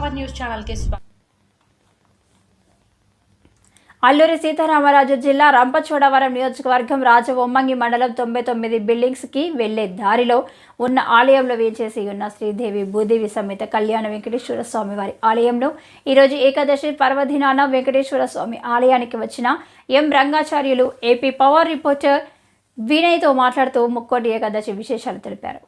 Power news channel కి స్వాగతం। అల్లూరి సీతారామరాజు జిల్లా రంపచోడవరం నియోజకవర్గం రాజవొమ్మంగి మండలం 99 బిల్డింగ్స్ కి వెళ్లే దారిలో ఉన్న ఆలయంలో వేంచేసి ఉన్న శ్రీదేవి భూదేవి సమేత కళ్యాణ వెంకటేశ్వర స్వామి వారి ఆలయంలో ఈరోజు ఏకాదశి పర్వదినాన వెంకటేశ్వర స్వామి ఆలయానికి వచ్చిన ఎం రంగాచార్యులు ఏపీ పవర్ రిపోర్టర్ వినయ్తో మాట్లాడుతూ ముక్కోటి ఏకాదశి విశేషాలు తెలిపారు।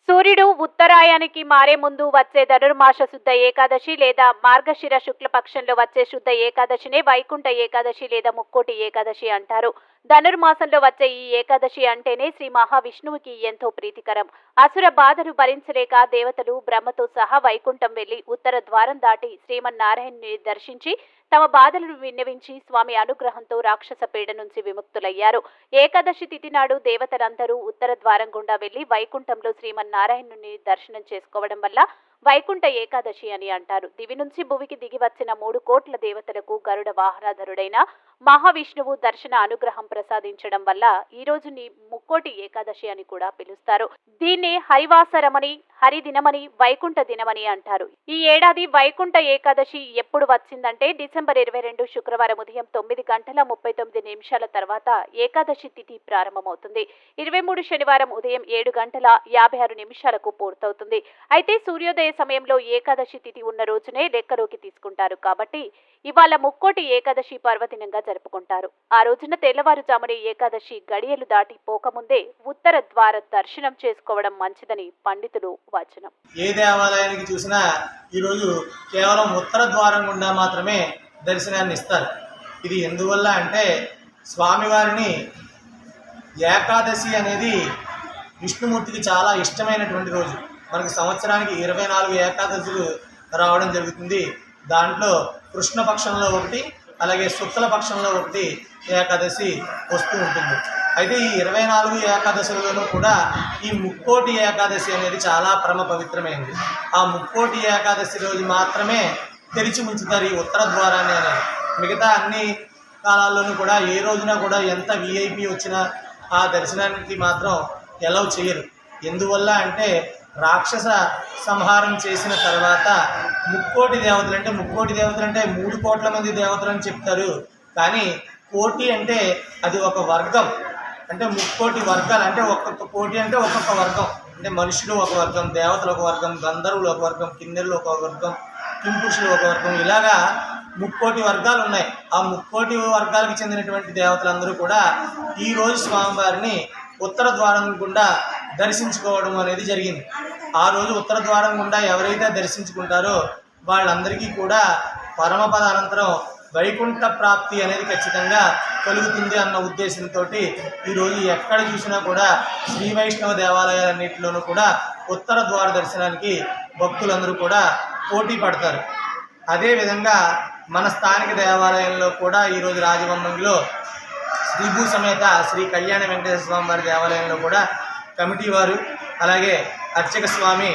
సూర్యుడు ఉత్తరాయానికి మారే ముందు వచ్చే ధనుర్మాస శుద్ధ ఏకాదశి లేదా మార్గశిర శుక్లపక్షంలో వచ్చే శుద్ధ ఏకాదశినే వైకుంఠ ఏకాదశి లేదా ముక్కోటి ఏకాదశి అంటారు। ధనుర్మాసంలో వచ్చే ఈ ఏకాదశి అంటేనే శ్రీ మహావిష్ణువుకి ఎంతో ప్రీతికరం। అసుర బాధలు భరించలేక దేవతలు బ్రహ్మతో సహా వైకుంఠం వెళ్లి ఉత్తర ద్వారం దాటి శ్రీమన్నారాయణుని దర్శించి తమ బాధలను విన్నవించి స్వామి అనుగ్రహంతో రాక్షస పీడ నుంచి విముక్తులయ్యారు। ఏకాదశి తిథి నాడు దేవతలందరూ ఉత్తర ద్వారం గుండా వెళ్లి వైకుంఠంలో శ్రీమన్నారాయణుని దర్శనం చేసుకోవడం వల్ల వైకుంఠ ఏకాదశి అని అంటారు। దివి నుంచి భువికి దిగి వచ్చిన 3 కోట్ల దేవతలకు గరుడ వాహనధరుడైన మహావిష్ణువు దర్శన అనుగ్రహం ప్రసాదించడం వల్ల ఈ రోజుని ముక్కోటి ఏకాదశి అని కూడా పిలుస్తారు। దీన్నే హరివాసరమని, హరిదినమని, వైకుంఠ దినమని అంటారు। ఈ ఏడాది వైకుంఠ ఏకాదశి ఎప్పుడు వచ్చిందంటే డిసెంబర్ 22 శుక్రవారం ఉదయం 9:39 తర్వాత ఏకాదశి తిథి ప్రారంభమవుతుంది। 23 శనివారం ఉదయం 7:56 పూర్తవుతుంది। అయితే సూర్యోదయ సమయంలో ఏకాదశి తిథి ఉన్న రోజునే లెక్కలోకి తీసుకుంటారు కాబట్టి ఇవాళ ముక్కోటి ఏకాదశి పర్వదినంగా జరుపుకుంటారు। ఆ రోజున తెల్లవారుజామునే ఏకాదశి గడియలు దాటి పోకముందే ఉత్తర ద్వార దర్శనం చేసుకోవడం మంచిదని పండితులు వచనం। ఏ దేవాలయానికి చూసినా ఈరోజు కేవలం ఉత్తర ద్వారం గుండా మాత్రమే దర్శనాన్ని ఇస్తారు। ఇది ఎందువల్ల అంటే స్వామివారిని ఏకాదశి అనేది విష్ణుమూర్తికి చాలా ఇష్టమైనటువంటి రోజు। మనకి సంవత్సరానికి 24 ఏకాదశులు రావడం జరుగుతుంది। దాంట్లో కృష్ణపక్షంలో ఒకటి, అలాగే శుక్లపక్షంలో ఒకటి ఏకాదశి వస్తూ ఉంటుంది। అయితే ఈ 24 ఏకాదశులలోనూ కూడా ఈ ముక్కోటి ఏకాదశి అనేది చాలా పరమ పవిత్రమైనది। ఆ ముక్కోటి ఏకాదశి రోజు మాత్రమే తెరిచి ఉంచుతారు ఈ ఉత్తర ద్వారాన్ని అనేది। మిగతా అన్ని కాలాల్లోనూ కూడా ఏ రోజున కూడా ఎంత విఐపి వచ్చినా ఆ దర్శనానికి మాత్రం ఎలవ్ చేయరు। ఎందువల్ల అంటే రాక్షస సంహారం చేసిన తర్వాత ముక్కోటి దేవతలు అంటే 3 కోట్ల మంది దేవతలు అని చెప్తారు। కానీ కోటి అంటే అది ఒక వర్గం, అంటే ముక్కోటి వర్గాలు అంటే ఒక్కొక్క కోటి అంటే ఒక్కొక్క వర్గం, అంటే మనుషులు ఒక వర్గం, దేవతలు ఒక వర్గం, గంధర్వులు ఒక వర్గం, కిన్నెరులు ఒక వర్గం, కింపురుషులు ఒక వర్గం, ఇలాగా 3 కోటి వర్గాలు ఉన్నాయి। ఆ 3 కోటి వర్గాలకు చెందినటువంటి దేవతలందరూ కూడా ఈరోజు స్వామివారిని ఉత్తర ద్వారం గుండా దర్శించుకోవడం అనేది జరిగింది। ఆ రోజు ఉత్తర ద్వారం గుండా ఎవరైతే దర్శించుకుంటారో వాళ్ళందరికీ కూడా పరమపద అనంతరం వైకుంఠ ప్రాప్తి అనేది ఖచ్చితంగా కలుగుతుంది అన్న ఉద్దేశంతో ఈరోజు ఎక్కడ చూసినా కూడా శ్రీ వైష్ణవ దేవాలయాలన్నింటిలోనూ కూడా ఉత్తర ద్వార దర్శనానికి భక్తులందరూ కూడా పోటీ పడతారు। అదేవిధంగా మన స్థానిక దేవాలయంలో కూడా ఈరోజు రాజవొమ్మంగిలో శ్రీభూ సమేత శ్రీ కళ్యాణ వెంకటేశ్వర స్వామి వారి దేవాలయంలో కూడా కమిటీ వారు అలాగే అర్చక స్వామి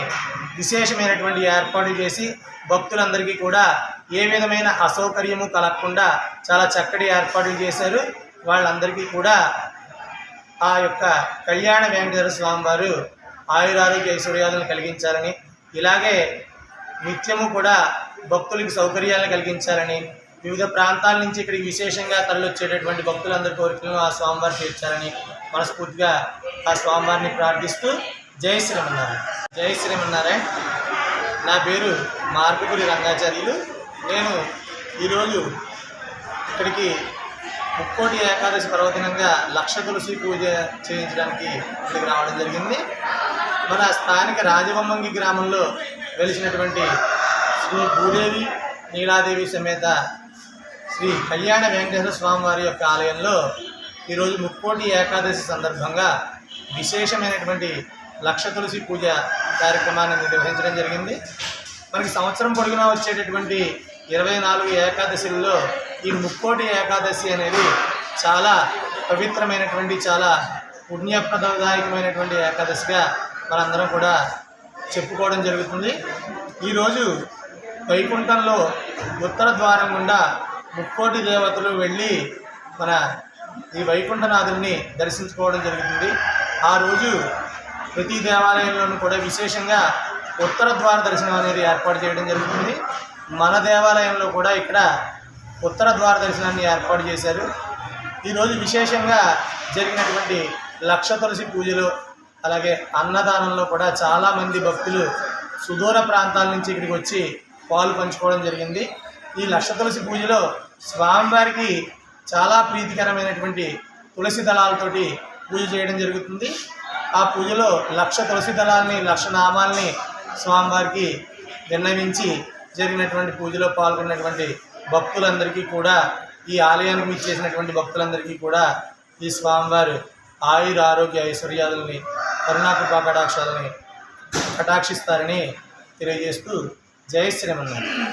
విశేషమైనటువంటి ఏర్పాట్లు చేసి భక్తులందరికీ కూడా ఏ విధమైన అసౌకర్యము కలగకుండా చాలా చక్కటి ఏర్పాట్లు చేశారు। వాళ్ళందరికీ కూడా ఆ యొక్క కళ్యాణ వెంకటేశ్వర స్వామి వారు ఆయురారోగ్య ఐశ్వర్యాలను కలిగించాలని, ఇలాగే నిత్యము కూడా భక్తులకి సౌకర్యాలను కలిగించాలని, వివిధ ప్రాంతాల నుంచి ఇక్కడికి విశేషంగా తరలివచ్చేటటువంటి భక్తులందరి కోరికలను ఆ స్వామివారు తీర్చాలని మనస్ఫూర్తిగా ఆ స్వామివారిని ప్రార్థిస్తూ జై శ్రీమన్నారాయణ। జై శ్రీమన్నారాయణ। నా పేరు మార్గపురి రంగాచార్యులు। నేను ఈరోజు ఇక్కడికి ముక్కోటి ఏకాదశి పర్వదినంగా 1,00,000 తులసి పూజ చేయించడానికి ఇక్కడికి రావడం జరిగింది। మన స్థానిక రాజవొమ్మంగి గ్రామంలో వెలిసినటువంటి శ్రీ భూదేవి నీలాదేవి సమేత శ్రీ కళ్యాణ వెంకటేశ్వర స్వామి వారి యొక్క ఆలయంలో ఈరోజు ముక్కోటి ఏకాదశి సందర్భంగా విశేషమైనటువంటి 1,00,000 తులసి పూజ కార్యక్రమాన్ని నిర్వహించడం జరిగింది। మనకి సంవత్సరం పొడుగునా వచ్చేటటువంటి 24 ఏకాదశుల్లో ఈ ముక్కోటి ఏకాదశి అనేది చాలా పవిత్రమైనటువంటి, చాలా పుణ్యప్రదదాయకమైనటువంటి ఏకాదశిగా మనందరం కూడా చెప్పుకోవడం జరుగుతుంది। ఈరోజు వైకుంఠంలో ఉత్తర ద్వారం గుండా 3 కోటి దేవతలు వెళ్ళి మన ఈ వైకుంఠనాథుని దర్శించుకోవడం జరుగుతుంది। ఆ రోజు ప్రతి దేవాలయంలోనూ కూడా విశేషంగా ఉత్తర ద్వార దర్శనం అనేది ఏర్పాటు చేయడం జరుగుతుంది. మన దేవాలయంలో కూడా ఇక్కడ ఉత్తర ద్వార దర్శనాన్ని ఏర్పాటు చేశారు. ఈరోజు విశేషంగా జరిగినటువంటి లక్ష తులసి పూజలు అలాగే అన్నదానంలో కూడా చాలామంది భక్తులు సుదూర ప్రాంతాల నుంచి ఇక్కడికి వచ్చి పాలు పంచుకోవడం జరిగింది. ఈ లక్ష తులసి పూజలో స్వామివారికి చాలా ప్రీతికరమైనటువంటి తులసి దళాలతోటి పూజ చేయడం జరుగుతుంది. ఆ పూజలో లక్ష తులసి దళాలని, లక్ష నామాలని స్వామివారికి విన్నవించి జరిగినటువంటి పూజలో పాల్గొన్నటువంటి భక్తులందరికీ కూడా, ఈ ఆలయానికి విచ్చేసినటువంటి భక్తులందరికీ కూడా ఈ స్వామివారు ఆయుర ఆరోగ్య ఐశ్వర్యాలని, కరుణాకృపా కటాక్షాలని కటాక్షిస్తారని తెలియజేస్తూ జై Srimannarayana.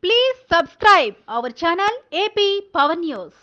Please subscribe our channel AP Power News.